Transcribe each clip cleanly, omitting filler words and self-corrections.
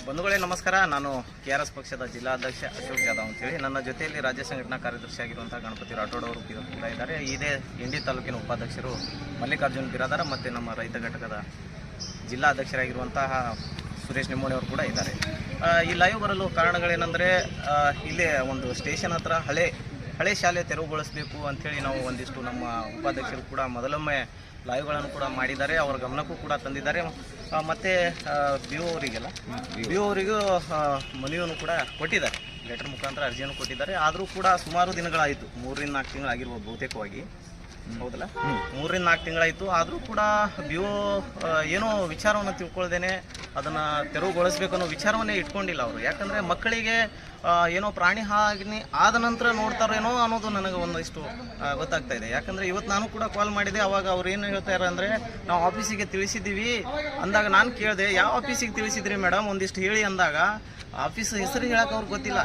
ಬಂಧುಗಳೇ ನಮಸ್ಕಾರ. ನಾನು KRS ಪಕ್ಷದ ಜಿಲ್ಲಾಧ್ಯಕ್ಷ ಅಶೋಕ್ ಜಾಧವ್ ಅಂತೇಳಿ. ನನ್ನ ಜೊತೆಯಲ್ಲಿ ರಾಜ್ಯ ಸಂಘಟನಾ ಕಾರ್ಯದರ್ಶಿ ಆಗಿರುವಂಥ ಗಣಪತಿ ರಾಠೋಡ್ ಅವರು ಕೂಡ ಇದ್ದಾರೆ. ಇದೇ ಇಂಡಿ ತಾಲೂಕಿನ ಉಪಾಧ್ಯಕ್ಷರು ಮಲ್ಲಿಕಾರ್ಜುನ್ ಬಿರಾದಾರ ಮತ್ತು ನಮ್ಮ ರೈತ ಘಟಕದ ಜಿಲ್ಲಾಧ್ಯಕ್ಷರಾಗಿರುವಂತಹ ಸುರೇಶ್ ನಿಮ್ಮೋಣಿ ಅವರು ಕೂಡ ಇದ್ದಾರೆ. ಈ ಲೈವ್ ಬರಲು ಕಾರಣಗಳೇನೆಂದರೆ, ಇಲ್ಲೇ ಒಂದು ಸ್ಟೇಷನ್ ಹತ್ರ ಹಳೆ ಶಾಲೆ ತೆರವುಗೊಳಿಸಬೇಕು ಅಂಥೇಳಿ ನಾವು ಒಂದಿಷ್ಟು ನಮ್ಮ ಉಪಾಧ್ಯಕ್ಷರು ಕೂಡ ಮೊದಲೊಮ್ಮೆ ಲೈವ್ಗಳನ್ನು ಕೂಡ ಮಾಡಿದ್ದಾರೆ. ಅವರ ಗಮನಕ್ಕೂ ಕೂಡ ತಂದಿದ್ದಾರೆ. ಮತ್ತು ಬಿ ಒ ಅವರಿಗೂ ಮನವಿಯನ್ನು ಕೂಡ ಕೊಟ್ಟಿದ್ದಾರೆ, ಲೆಟರ್ ಮುಖಾಂತರ ಅರ್ಜಿಯನ್ನು ಕೊಟ್ಟಿದ್ದಾರೆ. ಆದರೂ ಕೂಡ ಸುಮಾರು ದಿನಗಳಾಯಿತು, 3-4 ತಿಂಗಳಾಗಿರ್ಬೋದು ಬಹುತೇಕವಾಗಿ, ಹೌದಲ್ಲ, 3-4 ತಿಂಗಳಾಯಿತು. ಆದರೂ ಕೂಡ ಬಿ ಒ ಏನೋ ವಿಚಾರವನ್ನು ತಿಳ್ಕೊಳ್ದೇನೆ ಅದನ್ನು ತೆರವುಗೊಳಿಸ್ಬೇಕು ಅನ್ನೋ ವಿಚಾರವನ್ನೇ ಇಟ್ಕೊಂಡಿಲ್ಲ ಅವರು. ಯಾಕಂದರೆ ಮಕ್ಕಳಿಗೆ ಏನೋ ಪ್ರಾಣಿ ಹಾನಿ ಆದ ನಂತರ ನೋಡ್ತಾರೇನೋ ಅನ್ನೋದು ನನಗೆ ಒಂದಿಷ್ಟು ಗೊತ್ತಾಗ್ತಾ ಇದೆ. ಯಾಕಂದರೆ ಇವತ್ತು ನಾನು ಕೂಡ ಕಾಲ್ ಮಾಡಿದೆ. ಅವಾಗ ಅವ್ರು ಏನು ಹೇಳ್ತಾರೆ ಅಂದರೆ, ನಾವು ಆಫೀಸಿಗೆ ತಿಳಿಸಿದ್ದೀವಿ ಅಂದಾಗ ನಾನು ಕೇಳಿದೆ, ಯಾವ ಆಫೀಸಿಗೆ ತಿಳಿಸಿದ್ರಿ ಮೇಡಮ್ ಒಂದಿಷ್ಟು ಹೇಳಿ ಅಂದಾಗ, ಆಫೀಸ್ ಹೆಸರು ಹೇಳಕ್ಕೆ ಅವ್ರಿಗೆ ಗೊತ್ತಿಲ್ಲ.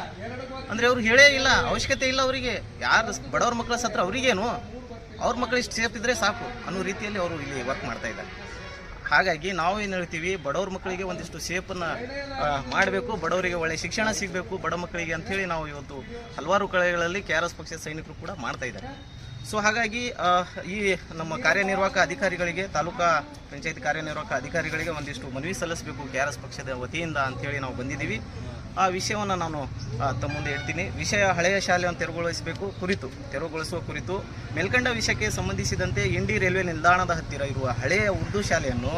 ಅಂದರೆ ಅವ್ರು ಹೇಳೇ ಇಲ್ಲ, ಅವಶ್ಯಕತೆ ಇಲ್ಲ ಅವರಿಗೆ. ಯಾರು ಬಡವ್ರ ಮಕ್ಕಳ ಸತ್ರ ಅವರಿಗೇನು, ಅವ್ರ ಮಕ್ಕಳು ಇಷ್ಟು ಸೇಫ್ ಇದ್ದರೆ ಸಾಕು ಅನ್ನೋ ರೀತಿಯಲ್ಲಿ ಅವರು ಇಲ್ಲಿ ವರ್ಕ್ ಮಾಡ್ತಾ ಇದ್ದಾರೆ. ಹಾಗಾಗಿ ನಾವು ಏನು ಹೇಳ್ತೀವಿ, ಬಡವ್ರ ಮಕ್ಕಳಿಗೆ ಒಂದಿಷ್ಟು ಸೇಫನ್ನು ಮಾಡಬೇಕು, ಬಡವರಿಗೆ ಒಳ್ಳೆಯ ಶಿಕ್ಷಣ ಸಿಗಬೇಕು ಬಡ ಮಕ್ಕಳಿಗೆ ಅಂಥೇಳಿ ನಾವು ಇವತ್ತು ಹಲವಾರು ಕಡೆಗಳಲ್ಲಿ KRS ಪಕ್ಷದ ಸೈನಿಕರು ಕೂಡ ಮಾಡ್ತಾ ಇದ್ದಾರೆ. ಸೊ ಹಾಗಾಗಿ ಈ ನಮ್ಮ ಕಾರ್ಯನಿರ್ವಾಹಕ ಅಧಿಕಾರಿಗಳಿಗೆ, ತಾಲೂಕಾ ಪಂಚಾಯತ್ ಕಾರ್ಯನಿರ್ವಾಹಕ ಅಧಿಕಾರಿಗಳಿಗೆ ಒಂದಿಷ್ಟು ಮನವಿ ಸಲ್ಲಿಸಬೇಕು KRS ಪಕ್ಷದ ವತಿಯಿಂದ ಅಂಥೇಳಿ ನಾವು ಬಂದಿದ್ದೀವಿ. ಆ ವಿಷಯವನ್ನು ನಾನು ತಮ್ಮ ಮುಂದೆ ಇಡ್ತೀನಿ. ವಿಷಯ ಹಳೆಯ ಶಾಲೆಯನ್ನು ತೆರವುಗೊಳಿಸುವ ಕುರಿತು ಮೇಲ್ಕಂಡ ವಿಷಯಕ್ಕೆ ಸಂಬಂಧಿಸಿದಂತೆ ಇಂಡಿ ರೈಲ್ವೆ ನಿಲ್ದಾಣದ ಹತ್ತಿರ ಇರುವ ಹಳೆಯ ಉರ್ದು ಶಾಲೆಯನ್ನು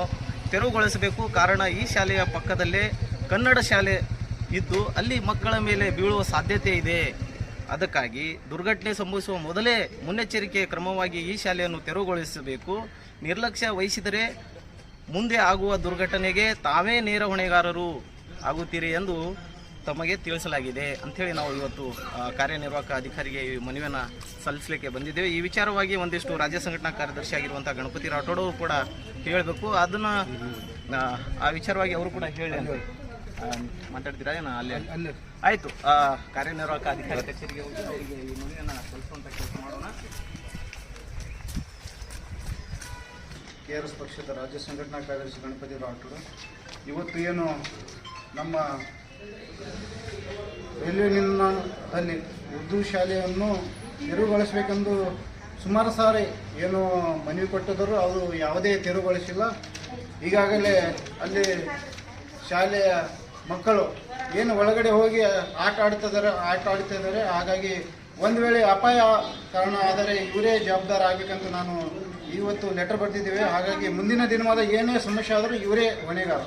ತೆರವುಗೊಳಿಸಬೇಕು. ಕಾರಣ, ಈ ಶಾಲೆಯ ಪಕ್ಕದಲ್ಲೇ ಕನ್ನಡ ಶಾಲೆ ಇದ್ದು ಅಲ್ಲಿ ಮಕ್ಕಳ ಮೇಲೆ ಬೀಳುವ ಸಾಧ್ಯತೆ ಇದೆ. ಅದಕ್ಕಾಗಿ ದುರ್ಘಟನೆ ಸಂಭವಿಸುವ ಮೊದಲೇ ಮುನ್ನೆಚ್ಚರಿಕೆ ಕ್ರಮವಾಗಿ ಈ ಶಾಲೆಯನ್ನು ತೆರವುಗೊಳಿಸಬೇಕು. ನಿರ್ಲಕ್ಷ್ಯ ವಹಿಸಿದರೆ ಮುಂದೆ ಆಗುವ ದುರ್ಘಟನೆಗೆ ತಾವೇ ನೇರ ಹೊಣೆಗಾರರು ಆಗುತ್ತೀರಿ ಎಂದು ತಮಗೆ ತಿಳಿಸಲಾಗಿದೆ ಅಂಥೇಳಿ ನಾವು ಇವತ್ತು ಕಾರ್ಯನಿರ್ವಾಹಕ ಅಧಿಕಾರಿಗೆ ಈ ಮನವಿಯನ್ನು ಸಲ್ಲಿಸಲಿಕ್ಕೆ ಬಂದಿದ್ದೇವೆ. ಈ ವಿಚಾರವಾಗಿ ಒಂದಿಷ್ಟು ರಾಜ್ಯ ಸಂಘಟನಾ ಕಾರ್ಯದರ್ಶಿ ಆಗಿರುವಂಥ ಗಣಪತಿ ರಾಠೋಡ್ ಅವರು ಕೂಡ ಹೇಳಬೇಕು. ಅದನ್ನು ಆ ವಿಚಾರವಾಗಿ ಅವರು ಕೂಡ ಹೇಳಿ ಅಂತ ಮಾತಾಡ್ತೀರಾ ಏನು? ಅಲ್ಲೇ ಆಯಿತು. ಕಾರ್ಯನಿರ್ವಾಹಕ ಅಧಿಕಾರಿ ಕಚೇರಿಗೆ ಹೋಗಿ ಅವರಿಗೆ ಈ ಮನವಿಯನ್ನು ಸಲ್ಲಿಸುವಂಥ ಕೆಲಸ ಮಾಡೋಣ. KRS ಪಕ್ಷದ ರಾಜ್ಯ ಸಂಘಟನಾ ಕಾರ್ಯದರ್ಶಿ ಗಣಪತಿ ರಾಠೋಡ್ ಇವತ್ತು ಏನು ನಮ್ಮ ರೈಲ್ವೆ ನಿಲ್ದಾಣದಲ್ಲಿ ಉರ್ದು ಶಾಲೆಯನ್ನು ತೆರವುಗೊಳಿಸಬೇಕೆಂದು ಸುಮಾರು ಸಾರಿ ಏನು ಮನವಿ ಕೊಟ್ಟಿದ್ದರು, ಅವರು ಯಾವುದೇ ತೆರವುಗೊಳಿಸಿಲ್ಲ. ಈಗಾಗಲೇ ಅಲ್ಲಿ ಶಾಲೆಯ ಮಕ್ಕಳು ಏನು ಒಳಗಡೆ ಹೋಗಿ ಆಟ ಆಡ್ತಿದ್ದಾರೆ. ಹಾಗಾಗಿ ಒಂದು ವೇಳೆ ಅಪಾಯ ಕಾರಣ ಆದರೆ ಇವರೇ ಜವಾಬ್ದಾರ ಆಗಬೇಕಂತ ನಾನು ಇವತ್ತು ಲೆಟರ್ ಬರೆದಿದ್ದೇವೆ. ಹಾಗಾಗಿ ಮುಂದಿನ ದಿನವಾದ ಏನೇ ಸಮಸ್ಯೆ ಆದರೂ ಇವರೇ ಹೊಣೆಗಾರ.